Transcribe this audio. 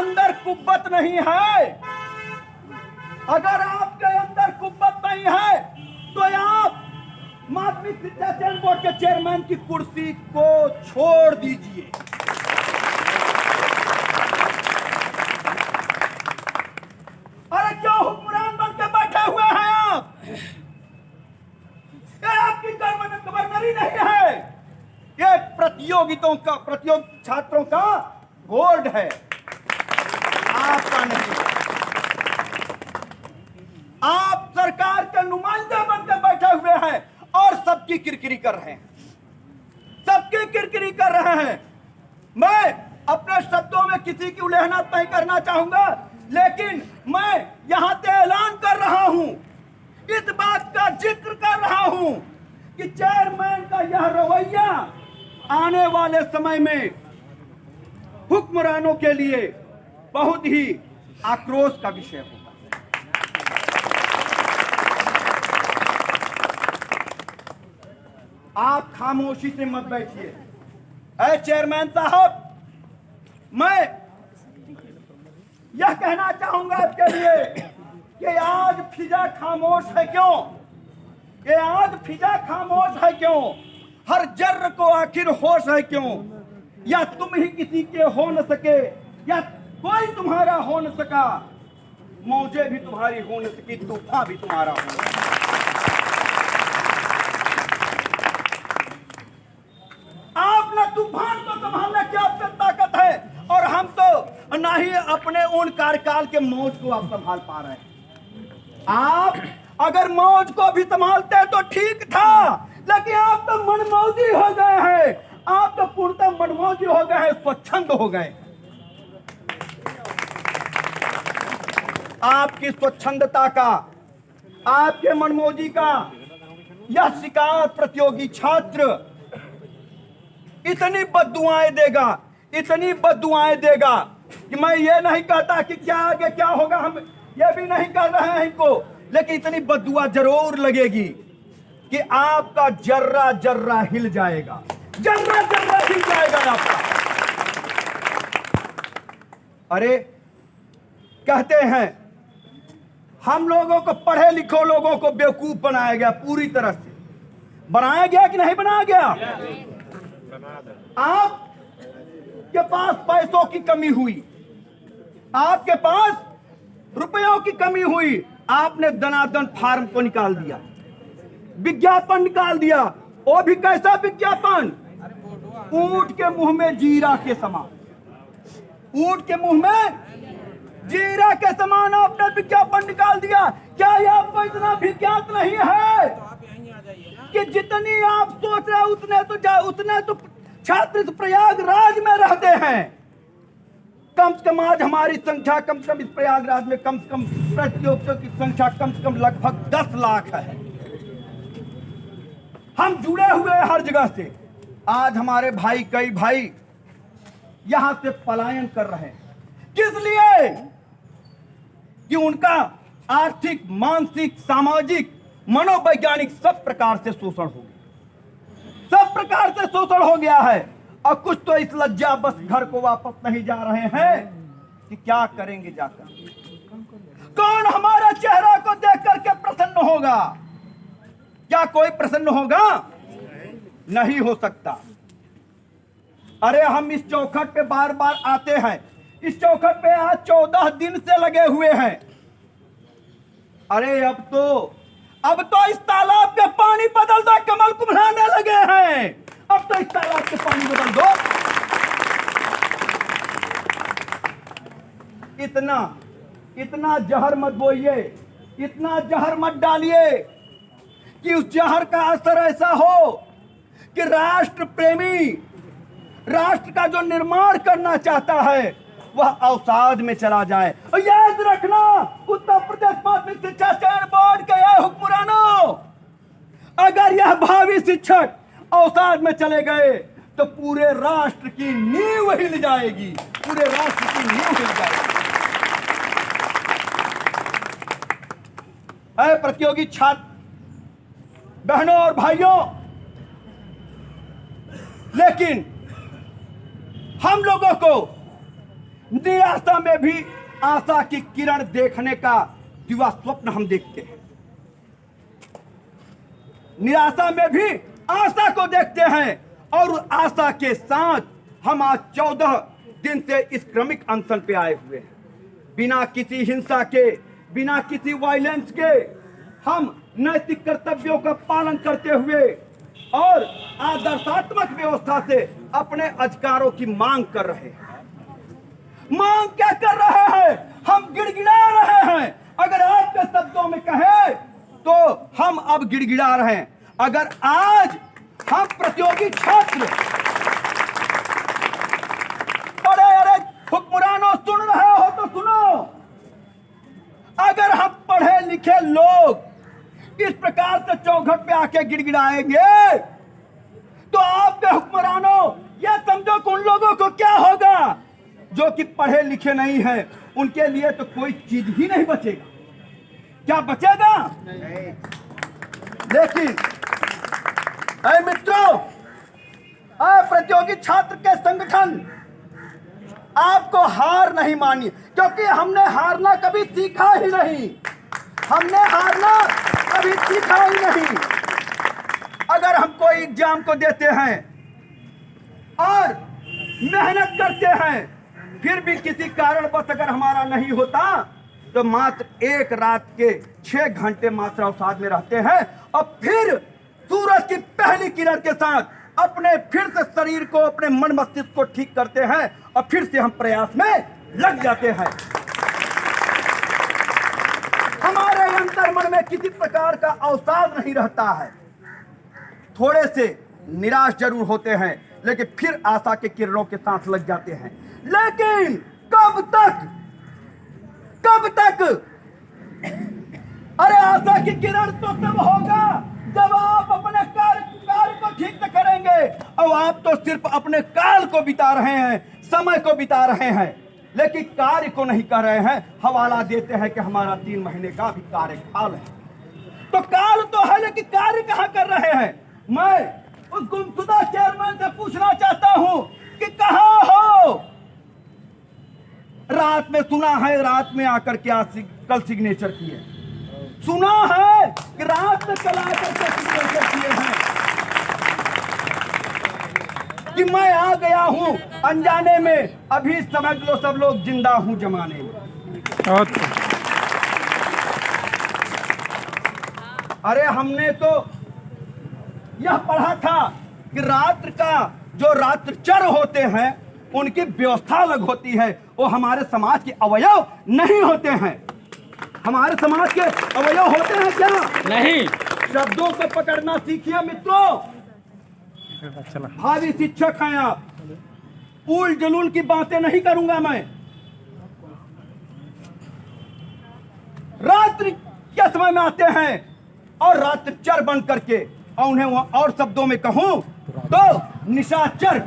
अंदर कुव्वत नहीं है, अगर आपके अंदर कुव्वत नहीं है तो आप माध्यमिक शिक्षा चयन बोर्ड के चेयरमैन की कुर्सी को छोड़ दीजिए। अरे क्यों हुक्मरान बन के बैठे हुए हैं आप? ये आपकी गवर्नरी नहीं है, ये प्रतियोगी छात्रों का बोर्ड है, आपका नहीं। आप सरकार के नुमाइंदे बनकर बैठे हुए हैं और सबकी किरकिरी कर रहे हैं, सबकी किरकिरी कर रहे हैं। मैं अपने शब्दों में किसी की उल्लेखना नहीं करना चाहूंगा, लेकिन मैं यहां से ऐलान कर रहा हूं, इस बात का जिक्र कर रहा हूं कि चेयरमैन का यह रवैया आने वाले समय में हुक्मरानों के लिए बहुत ही आक्रोश का विषय होगा। आप खामोशी से मत बैठिए। ऐ चेयरमैन साहब, मैं यह कहना चाहूंगा आपके लिए कि आज फिजा खामोश है क्यों? ये आज फिजा खामोश है क्यों? हर जर्र को आखिर होश है क्यों? या तुम ही किसी के हो न सके, या कोई तुम्हारा हो न सका, मौजें भी तुम्हारी हो न सकी, तूफान भी तुम्हारा हो न सका। आप न तूफान को संभालने की आपके ताकत है, और हम तो ना ही अपने उन कार्यकाल के मौज को आप संभाल पा रहे हैं। आप अगर मौज को भी संभालते तो ठीक था, लेकिन आप तो मनमौजी हो गए हैं, आप तो पूर्णतः मनमौजी हो गए हैं, स्वच्छंद हो गए। आपकी स्वच्छंदता का, आपके मनमौजी का यह शिकार प्रतियोगी छात्र इतनी बद्दुआएं देगा, इतनी बद्दुआएं देगा कि मैं ये नहीं कहता कि क्या आगे क्या होगा, हम ये भी नहीं कर रहे हैं इनको, लेकिन इतनी बद्दुआ जरूर लगेगी कि आपका जर्रा जर्रा हिल जाएगा, जर्रा जर्रा हिल जाएगा आपका। अरे कहते हैं हम लोगों को, पढ़े लिखे लोगों को बेवकूफ बनाया गया, पूरी तरह से बनाया गया कि नहीं बनाया गया? आपके पास पैसों की कमी हुई, आपके पास रुपयों की कमी हुई, आपने दनादन फार्म को निकाल दिया, विज्ञापन निकाल दिया। वो भी कैसा विज्ञापन? ऊंट के मुंह में जीरा के समान, ऊंट के मुंह में जीरा के समान आपने विज्ञापन निकाल दिया। क्या ये आपको इतना भी ज्ञात नहीं है कि जितनी आप सोच रहे उतने तो छात्र प्रयागराज में रहते हैं? कम से कम आज हमारी संख्या, कम से कम इस प्रयागराज में कम से कम प्रतियोगियों की संख्या कम से कम लगभग 10 लाख है। हम जुड़े हुए हैं हर जगह से। आज हमारे भाई, कई भाई यहां से पलायन कर रहे हैं, किस लिए? कि उनका आर्थिक, मानसिक, सामाजिक, मनोवैज्ञानिक सब प्रकार से शोषण हो गया, सब प्रकार से शोषण हो गया है। और कुछ तो इस लज्जा बस घर को वापस नहीं जा रहे हैं कि क्या करेंगे जाकर। कौन हमारा चेहरा को देख करके प्रसन्न होगा? क्या कोई प्रसन्न होगा? नहीं हो सकता। अरे हम इस चौखट पे बार बार आते हैं, इस चौखट पे आज 14 दिन से लगे हुए हैं। अरे अब तो इस तालाब के पानी बदल दो, कमल कुम्हलाने लगे हैं। अब तो इस तालाब के पानी बदल दो। इतना जहर मत बोइए, इतना जहर मत डालिए कि उस जहर का असर ऐसा हो कि राष्ट्र प्रेमी, राष्ट्र का जो निर्माण करना चाहता है वह अवसाद में चला जाए। और याद रखना, उत्तर प्रदेश माध्यमिक शिक्षा चयन बोर्ड के यह हुक्मरानों, अगर यह भावी शिक्षक अवसाद में चले गए तो पूरे राष्ट्र की नींव हिल जाएगी, पूरे राष्ट्र की नींव हिल जाएगी। ऐ प्रतियोगी छात्र बहनों और भाइयों, लेकिन हम लोगों को निराशा में भी आशा की किरण देखने का दिवा स्वप्न हम देखते हैं। निराशा में भी आशा को देखते हैं और आशा के साथ हम आज 14 दिन से इस क्रमिक अनशन पे आए हुए हैं। बिना किसी हिंसा के, बिना किसी वायलेंस के हम नैतिक कर्तव्यों का पालन करते हुए और आदर्शात्मक व्यवस्था से अपने अधिकारों की मांग कर रहे हैं। मांग क्या कर रहे हैं? हम गिड़गिड़ा रहे हैं। अगर आपके शब्दों में कहें तो हम अब गिड़गिड़ा रहे हैं। अगर आज हम प्रतियोगी छात्र, अरे हुक्मरानों सुन रहे हो तो सुनो, अगर हम पढ़े लिखे लोग इस प्रकार से चौखट पे आके गिड़गिड़ाएंगे तो आपके हुक्मरानों यह समझो कि उन लोगों को क्या होगा जो कि पढ़े लिखे नहीं हैं। उनके लिए तो कोई चीज ही नहीं बचेगा। क्या बचेगा? नहीं। लेकिन ऐ मित्रों, प्रतियोगी छात्र के संगठन, आपको हार नहीं मानी, क्योंकि हमने हारना कभी सीखा ही नहीं। हमने हारना कभी सीखा ही नहीं। अगर हम कोई एग्जाम को देते हैं और मेहनत करते हैं, फिर भी किसी कारणवश अगर हमारा नहीं होता तो मात्र एक रात के 6 घंटे मात्र अवसाद में रहते हैं और फिर सूरज की पहली किरण के साथ अपने फिर से शरीर को, अपने मन मस्तिष्क को ठीक करते हैं और फिर से हम प्रयास में लग जाते हैं। हमारे अंतर्मन में किसी प्रकार का अवसाद नहीं रहता है। थोड़े से निराश जरूर होते हैं, लेकिन फिर आशा के किरणों के साथ लग जाते हैं। लेकिन कब तक? अरे आशा की किरण तो तब होगा जब आप अपने कार्य को ठीक से करेंगे। और आप तो सिर्फ अपने काल को बिता रहे हैं, समय को बिता रहे हैं, लेकिन कार्य को नहीं कर रहे हैं। हवाला देते हैं कि हमारा 3 महीने का भी कार्यकाल है। तो काल तो है, लेकिन कार्य कहां कर रहे हैं? मैं उस गुमशुदा चेयरमैन से पूछना चाहता हूं कि कहां हो? रात में सुना है, रात में आकर क्या कल सिग्नेचर किए, सुना है कि रात में कल आकर के सिग्नेचर किए हैं कि मैं आ गया हूं अनजाने में। अभी समझ लो सब लोग जिंदा हूं जमाने में। अरे हमने तो यह पढ़ा था कि रात्र का जो रात्रचर होते हैं उनकी व्यवस्था अलग होती है, वो हमारे समाज के अवयव नहीं होते हैं। हमारे समाज के अवयव होते हैं क्या? नहीं। शब्दों को पकड़ना सीखिए मित्रों। भावी शिक्षक हैं आप, उल जलूल की बातें नहीं करूंगा मैं। रात्रि के समय में आते हैं और रात्रचर बन करके, और उन्हें और शब्दों में कहूं तो निशाचर